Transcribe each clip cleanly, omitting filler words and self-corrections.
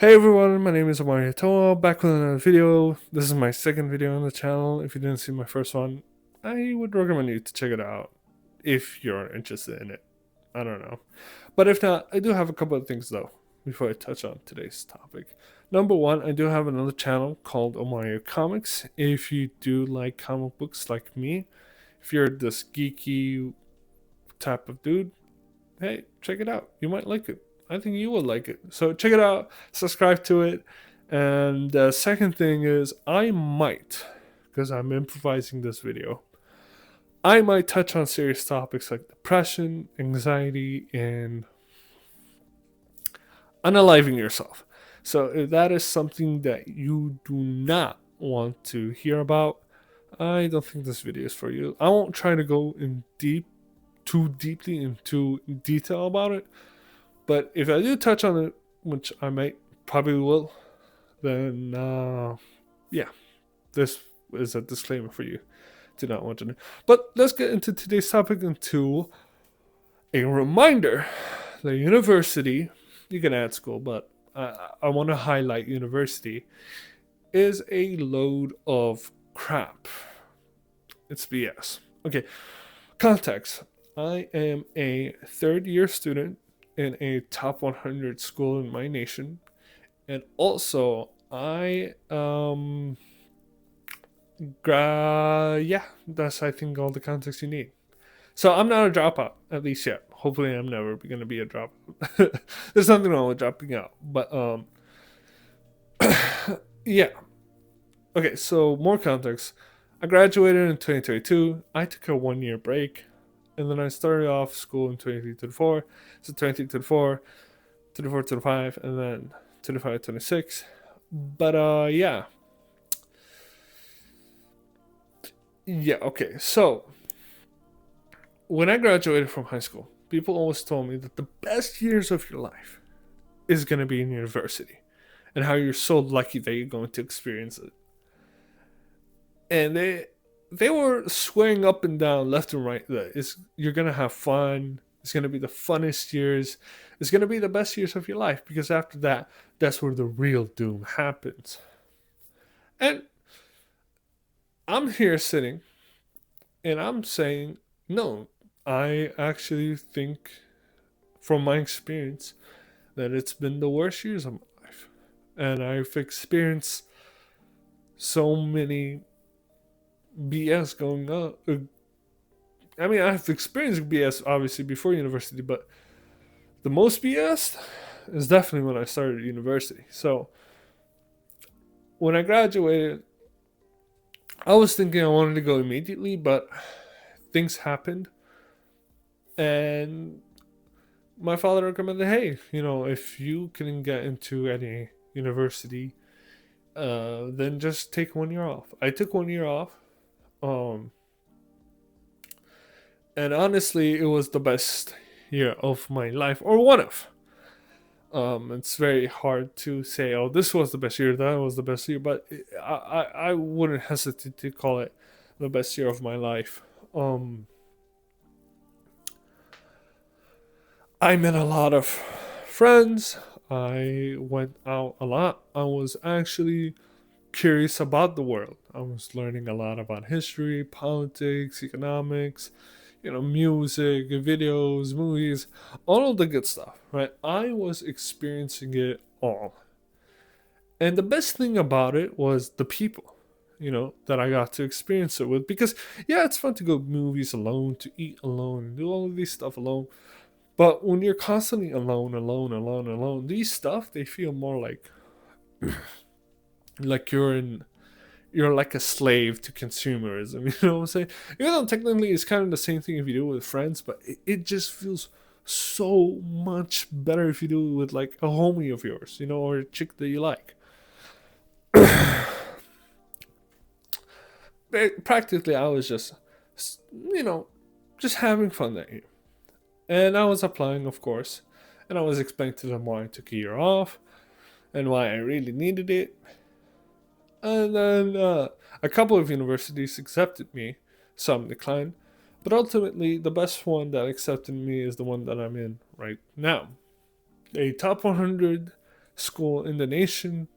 Hey everyone, my name is Omari Toa, back with another video. This is my second video on the channel. If you didn't see my first one, I would recommend you to check it out if you're interested in it. I don't know. But if not, I do have a couple of things though before I touch on today's topic. Number one, I do have another channel called Omari Comics. If you do like comic books like me, if you're this geeky type of dude, hey, check it out. You might like it. I think you will like it. So check it out, subscribe to it. And the second thing is, I might, because I'm improvising this video, I might touch on serious topics like depression, anxiety, and unaliving yourself. So if that is something that you do not want to hear about, I don't think this video is for you. I won't try to go in too deeply into detail about it. But if I do touch on it, which I might probably will, then yeah, this is a disclaimer for you. Do not want to know. But let's get into today's topic into a reminder that university, you can add school, but I want to highlight university is a load of crap. It's BS. Okay, context. I am a third year student in a top 100 school in my nation, and also yeah, that's I think all the context you need. So I'm not a dropout, at least yet. Hopefully I'm never gonna be a dropout. There's nothing wrong with dropping out, but yeah. Okay, so more context. I graduated in 2022. I took a 1 year break, and then I started off school in 23-24. So 23-24, 24-25, and then 25-26. But yeah. Okay. So when I graduated from high school, people always told me that the best years of your life is gonna be in university, and how you're so lucky that you're going to experience it. And they were swearing up and down, left and right, that you're gonna have fun. It's gonna be the funnest years. It's gonna be the best years of your life, because after that, that's where the real doom happens. And I'm here sitting, and I'm saying no. I actually think, from my experience, that it's been the worst years of my life, and I've experienced so many BS going on. I mean, I've experienced BS obviously before university, but the most BS is definitely when I started university. So when I graduated, I was thinking I wanted to go immediately, but things happened, and my father recommended, hey, if you can get into any university, then just take 1 year off. I took 1 year off. Um, and honestly, it was the best year of my life, or one of. It's very hard to say, oh, this was the best year, that was the best year, but I wouldn't hesitate to call it the best year of my life. I met a lot of friends. I went out a lot. I was actually curious about the world. I was learning a lot about history, politics, economics, music, videos, movies, all of the good stuff, right? I was experiencing it all. And the best thing about it was the people, that I got to experience it with. Because, yeah, it's fun to go movies alone, to eat alone, and do all of this stuff alone. But when you're constantly alone, alone, alone, alone, these stuff, they feel more like you're like a slave to consumerism. You know what I'm saying? Even though technically it's kind of the same thing if you do it with friends, but it just feels so much better if you do it with like a homie of yours, or a chick that you like. Practically, I was just having fun that year. And I was applying, of course, and I was explaining to them why I took a year off and why I really needed it. And then a couple of universities accepted me, some declined, but ultimately the best one that accepted me is the one that I'm in right now. A top 100 school in the nation.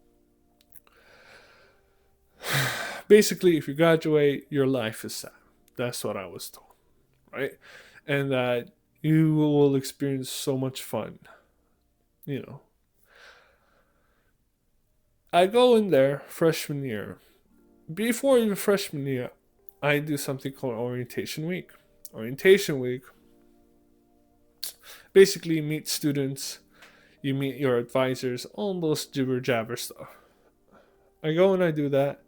Basically, if you graduate, your life is set. That's what I was told, right? And that you will experience so much fun. You know, I go in there freshman year. Before even freshman year, I do something called orientation week. Orientation week basically meet students, you meet your advisors, all those jibber jabber stuff. I go and I do that.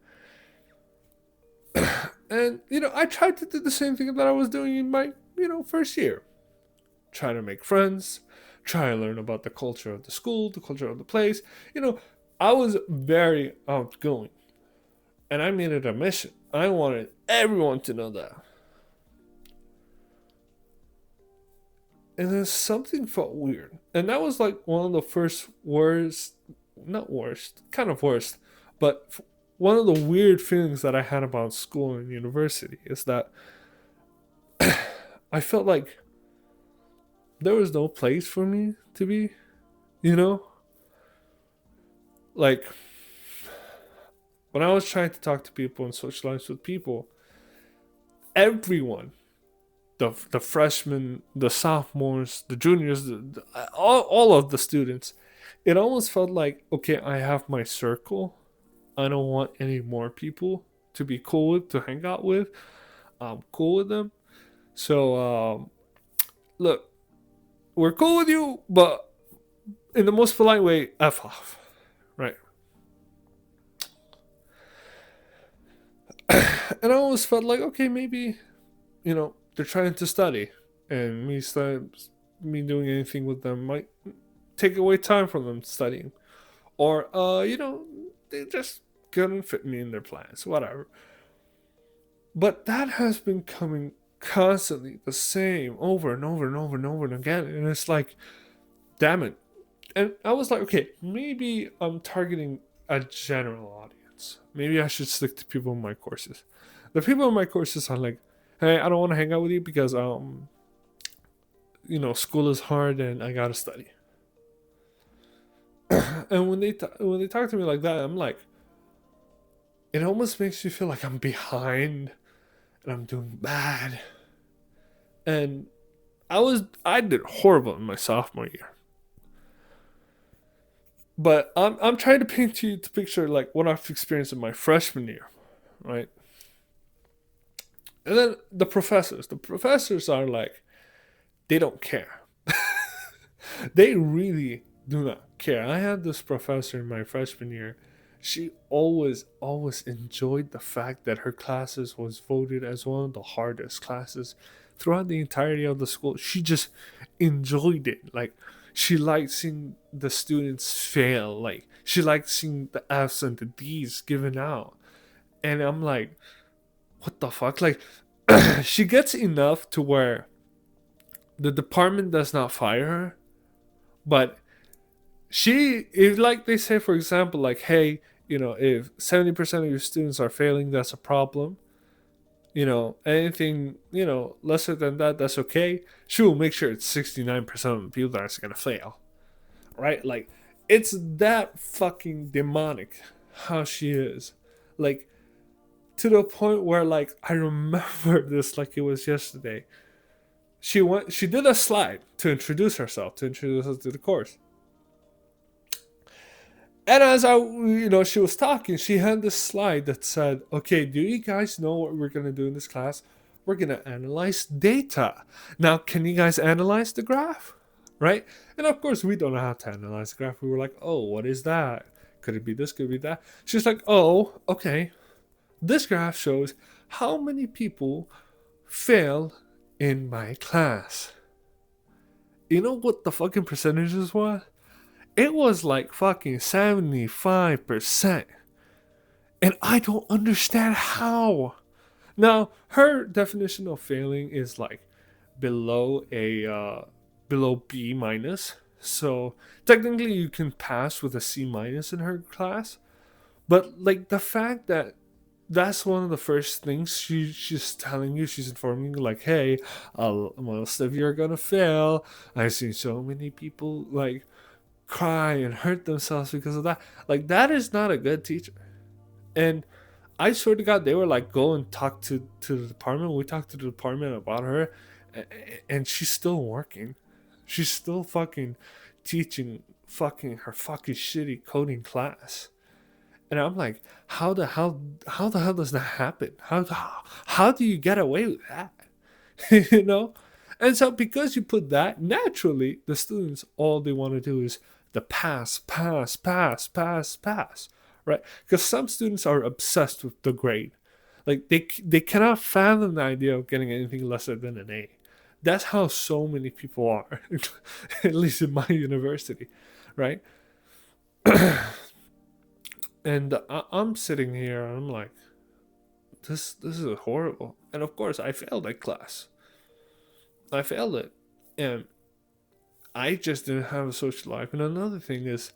And, I tried to do the same thing that I was doing in my, first year. Try to make friends, try to learn about the culture of the school, the culture of the place. I was very outgoing. And I made it a mission. I wanted everyone to know that. And then something felt weird. And that was like one of the first worst, not worst, kind of worst, but one of the weird feelings that I had about school and university is that I felt like there was no place for me to be, you know? Like, when I was trying to talk to people and socialize with people, everyone, the freshmen, the sophomores, the juniors, all of the students, it almost felt like, okay, I have my circle. I don't want any more people to be cool with, to hang out with. I'm cool with them. So, look, we're cool with you, but in the most polite way, F off. Right? And I always felt like, okay, maybe, they're trying to study. And me doing anything with them might take away time from them studying. Or, they just couldn't fit me in their plans, whatever. But that has been coming constantly the same over and over and over and over and again. And it's like, damn it. And I was like, okay, maybe I'm targeting a general audience. Maybe I should stick to people in my courses. The people in my courses are like, hey, I don't want to hang out with you because school is hard and I gotta study. And when they talk to me like that, I'm like, it almost makes me feel like I'm behind and I'm doing bad. And I did horrible in my sophomore year. But I'm trying to paint you to picture like what I've experienced in my freshman year, right? And then the professors are like, they don't care. They really do not care. I had this professor in my freshman year. She always enjoyed the fact that her classes was voted as one of the hardest classes throughout the entirety of the school. She just enjoyed it. Like, she liked seeing the students fail. Like, she liked seeing the F's and the D's given out. And I'm like, what the fuck? Like, she gets enough to where the department does not fire her, but if like they say, for example, like, hey, if 70% of your students are failing, that's a problem. Anything, lesser than that, that's okay. She will make sure it's 69% of the people that are going to fail. Right? Like, it's that fucking demonic how she is. Like, to the point where, like, I remember this like it was yesterday. She did a slide to introduce herself, to introduce us to the course. And as she was talking, she had this slide that said, okay, do you guys know what we're going to do in this class? We're going to analyze data. Now, can you guys analyze the graph? Right? And of course, we don't know how to analyze the graph. We were like, oh, what is that? Could it be this? Could it be that? She's like, oh, okay. This graph shows how many people fail in my class. You know what the fucking percentages were? It was like fucking 75%. And I don't understand how. Now, her definition of failing is like below below B minus. So technically you can pass with a C minus in her class. But like the fact that that's one of the first things she's telling you, she's informing you, like, hey, most of you are gonna fail. I've seen so many people like cry and hurt themselves because of that. Like, that is not a good teacher. And I swear to God, they were like, go and talk to the department. We talked to the department about her, and she's still working. She's still fucking teaching fucking her fucking shitty coding class. And I'm like, how the hell does that happen? How do you get away with that? you know? And so because you put that, naturally the students, all they want to do is the pass, pass, pass, pass, pass. Right? Because some students are obsessed with the grade. Like they cannot fathom the idea of getting anything lesser than an A. That's how so many people are, at least in my university, right? And I'm sitting here and I'm like, this is horrible. And of course, I failed that class. I failed it, and I just didn't have a social life. And another thing is,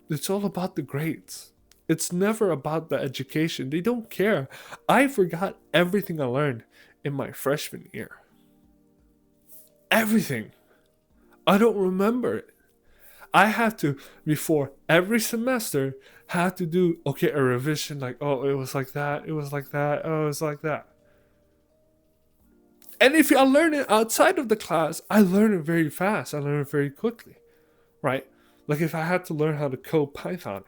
it's all about the grades. It's never about the education. They don't care. I forgot everything I learned in my freshman year. Everything. I don't remember it. I have to, before every semester, have to do, okay, a revision, like, oh, it was like that, it was like that, oh, it was like that. And if I learn it outside of the class, I learn it very fast. I learn it very quickly, right? Like if I had to learn how to code Python,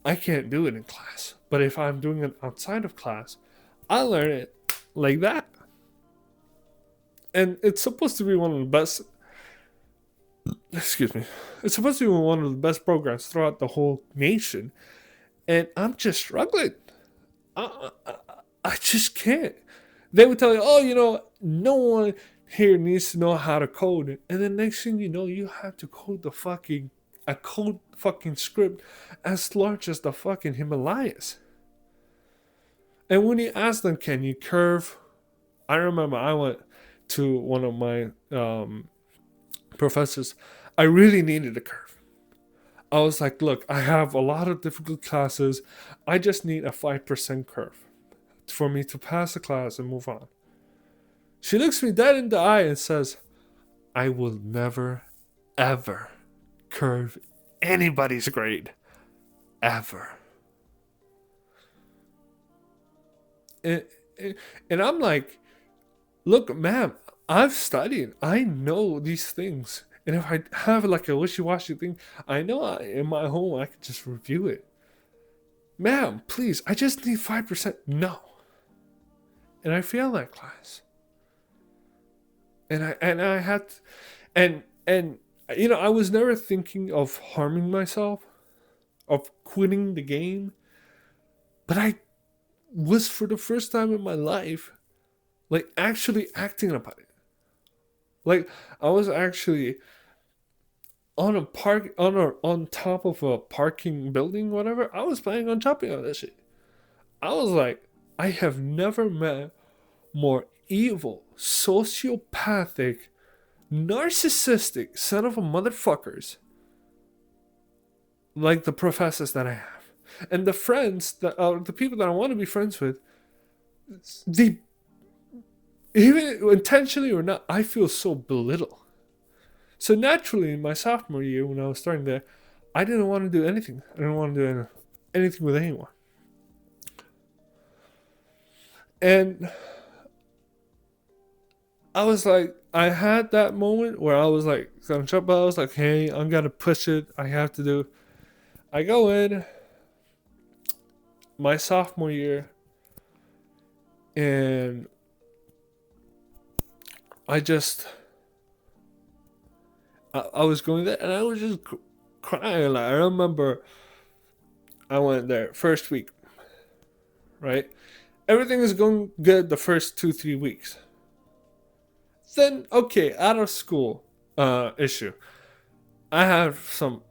I can't do it in class. But if I'm doing it outside of class, I learn it like that. And it's supposed to be one of the best, excuse me, it's supposed to be one of the best programs throughout the whole nation. And I'm just struggling. I just can't. They would tell you, oh, no one here needs to know how to code. And then next thing you know, you have to code a code fucking script as large as the fucking Himalayas. And when you ask them, can you curve? I remember I went to one of my professors. I really needed a curve. I was like, look, I have a lot of difficult classes. I just need a 5% curve for me to pass the class and move on. She looks me dead in the eye and says, I will never, ever curve anybody's grade. Ever. And I'm like, look, ma'am, I've studied. I know these things. And if I have like a wishy-washy thing, I know in my home I can just review it. Ma'am, please, I just need 5%. No. And I failed that class. And I had to, and I was never thinking of harming myself, of quitting the game. But I was, for the first time in my life, like actually acting about it. Like I was actually on top of a parking building, whatever. I was planning on jumping on that shit. I was like, I have never met more evil, sociopathic, narcissistic son of a motherfuckers like the professors that I have. And the friends that the people that I want to be friends with, they, even intentionally or not, I feel so belittled. So naturally, in my sophomore year, when I was starting there, I didn't want to do anything. I didn't want to do anything with anyone. And I was like, I had that moment where I was like, gonna jump out. I was like, hey, I'm gonna push it. I have to do. I go in my sophomore year, and I was going there, and I was just crying. Like, I remember I went there first week, right? Everything is going good the first 2-3 weeks. Then, okay, out of school issue. I have some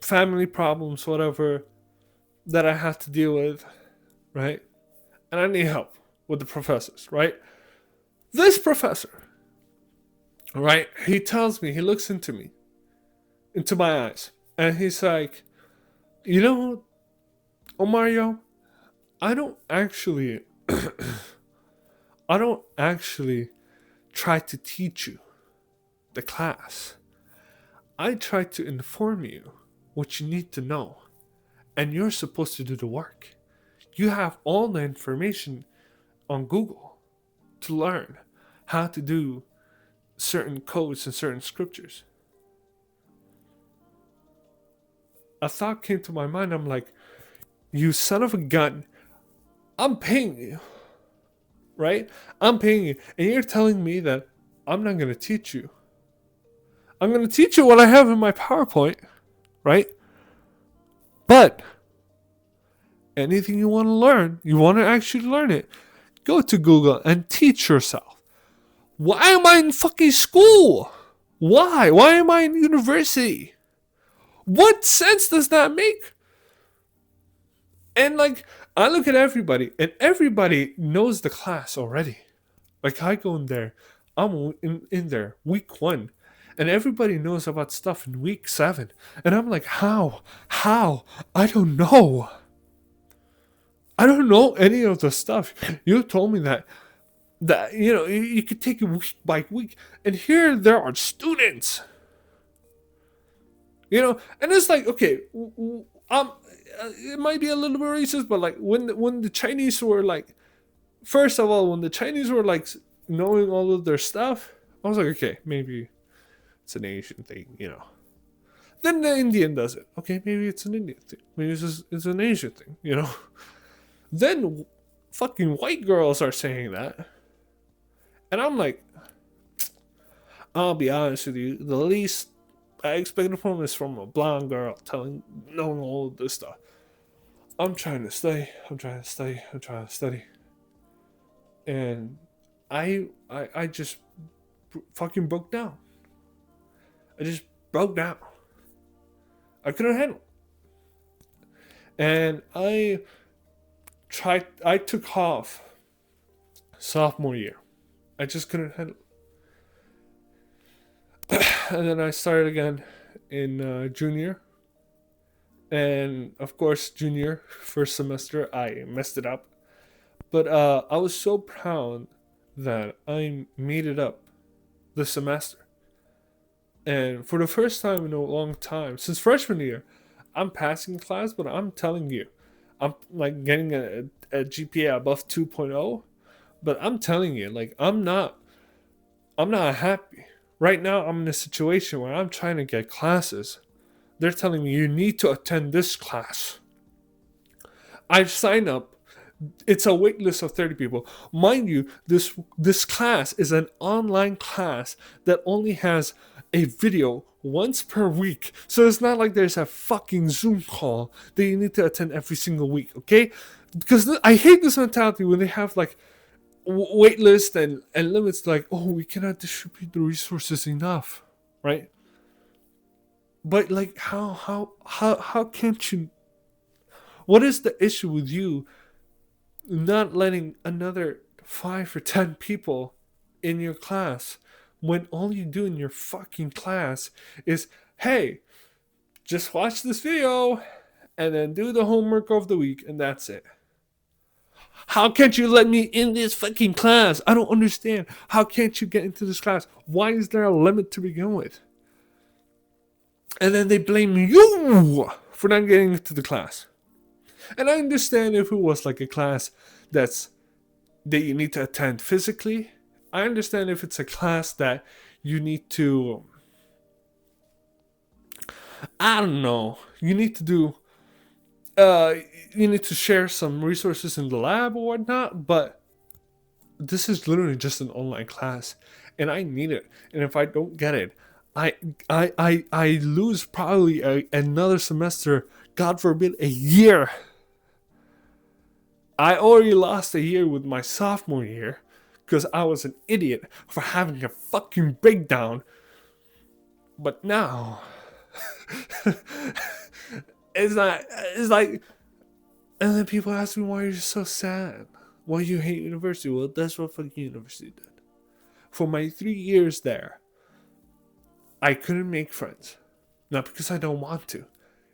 family problems, whatever, that I have to deal with, right? And I need help with the professors, right? This professor, right? He tells me, he looks into me, into my eyes, and he's like, oh Mario, I don't actually try to teach you the class. I try to inform you what you need to know, and you're supposed to do the work. You have all the information on Google to learn how to do certain codes and certain scriptures. A thought came to my mind. I'm like, you son of a gun, I'm paying you, right? I'm paying you, and you're telling me that I'm not going to teach you. I'm going to teach you what I have in my PowerPoint, right? But anything you want to learn, you want to actually learn it, go to Google and teach yourself. Why am I in fucking school? Why? Why am I in university? What sense does that make? And like, I look at everybody, and everybody knows the class already. Like, I go in there, I'm in there week 1, and everybody knows about stuff in week 7. And I'm like, how? How? I don't know. I don't know any of the stuff. You told me that you could take it week by week, and here there are students. And it's like, okay, it might be a little bit racist, but like when the Chinese were like, first of all, when the Chinese were like knowing all of their stuff, I was like, okay, maybe it's an Asian thing. Then the Indian does it. Okay, maybe it's an Indian thing. Maybe it's an Asian thing. Then fucking white girls are saying that, and I'm like, I'll be honest with you, the least I expected from is from a blonde girl knowing all of this stuff. I'm trying to study. I'm trying to study. I'm trying to study. And I just fucking broke down. I just broke down. I couldn't handle it. And I took off sophomore year. I just couldn't handle it. And then I started again in junior. And of course, junior, first semester, I messed it up. But I was so proud that I made it up this semester. And for the first time in a long time, since freshman year, I'm passing class, but I'm telling you, I'm like getting a GPA above 2.0. But I'm telling you, like, I'm not happy. Right now, I'm in a situation where I'm trying to get classes. They're telling me you need to attend this class. I've signed up. It's a wait list of 30 people. Mind you, this class is an online class that only has a video once per week. So it's not like there's a fucking Zoom call that you need to attend every single week, okay? Because I hate this mentality when they have like wait list and limits, like, oh, we cannot distribute the resources enough, right? But like, how can't you? What is the issue with you not letting another 5 or 10 people in your class when all you do in your fucking class is, hey, just watch this video and then do the homework of the week, and that's it? How can't you let me in this fucking class? I don't understand. How can't you get into this class? Why is there a limit to begin with? And then they blame you for not getting into the class. And I understand if it was like a class that you need to attend physically. I understand if it's a class that you need to, I don't know, you need to do, you need to share some resources in the lab or whatnot, but this is literally just an online class, and I need it. And if I don't get it, I lose probably another semester, God forbid, a year. I already lost a year with my sophomore year because I was an idiot for having a fucking breakdown. But now, it's like, and then people ask me why you're so sad. Why you hate university? Well, that's what fucking university did. For my 3 years there, I couldn't make friends. Not because I don't want to.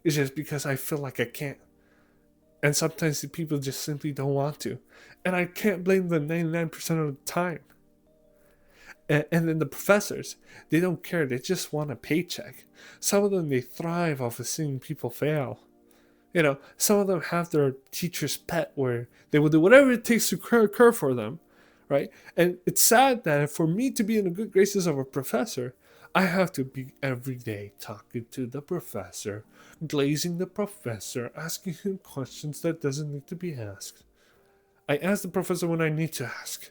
It's just because I feel like I can't. And sometimes the people just simply don't want to. And I can't blame them 99% of the time. And then the professors, they don't care. They just want a paycheck. Some of them, they thrive off of seeing people fail. Some of them have their teacher's pet where they will do whatever it takes to occur for them, right? And it's sad that for me to be in the good graces of a professor, I have to be every day talking to the professor, glazing the professor, asking him questions that doesn't need to be asked. I ask the professor when I need to ask.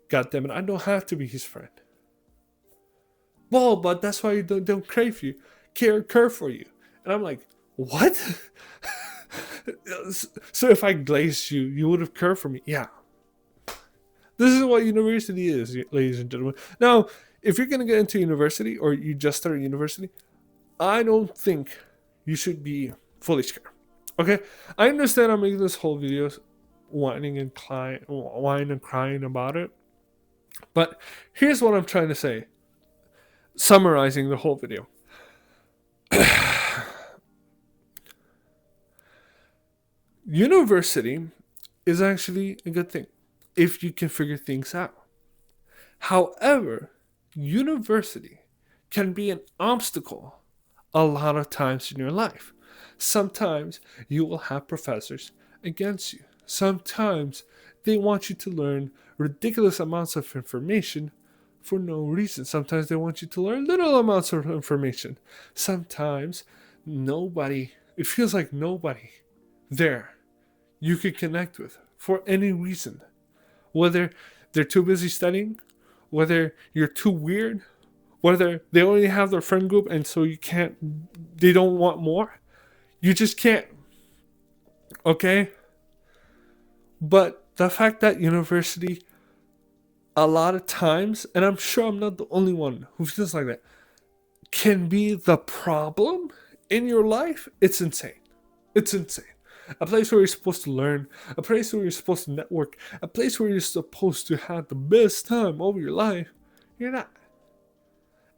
God damn it, I don't have to be his friend. Well, but that's why you don't crave you, care for you. And I'm like, what? So if I glazed you, you would have cared for me. Yeah. This is what university is, ladies and gentlemen. Now, if you're going to get into university or you just started university, I don't think you should be fully scared. Okay? I understand I'm making this whole video whining and crying about it. But here's what I'm trying to say. Summarizing the whole video. University is actually a good thing if you can figure things out. However, university can be an obstacle a lot of times in your life. Sometimes you will have professors against you. Sometimes they want you to learn ridiculous amounts of information for no reason. Sometimes they want you to learn little amounts of information. Sometimes it feels like nobody there you could connect with for any reason. Whether they're too busy studying, whether you're too weird, whether they only have their friend group and so they don't want more. You just can't. Okay? But the fact that university, a lot of times, and I'm sure I'm not the only one who feels like that, can be the problem in your life, it's insane. It's insane. A place where you're supposed to learn, a place where you're supposed to network, a place where you're supposed to have the best time of your life, you're not.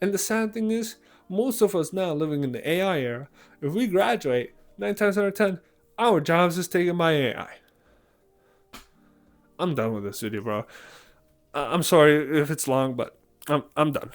And the sad thing is, most of us now living in the AI era, if we graduate, 9 times out of 10, our jobs is taken by AI. I'm done with this video, bro. I'm sorry if it's long, but I'm done.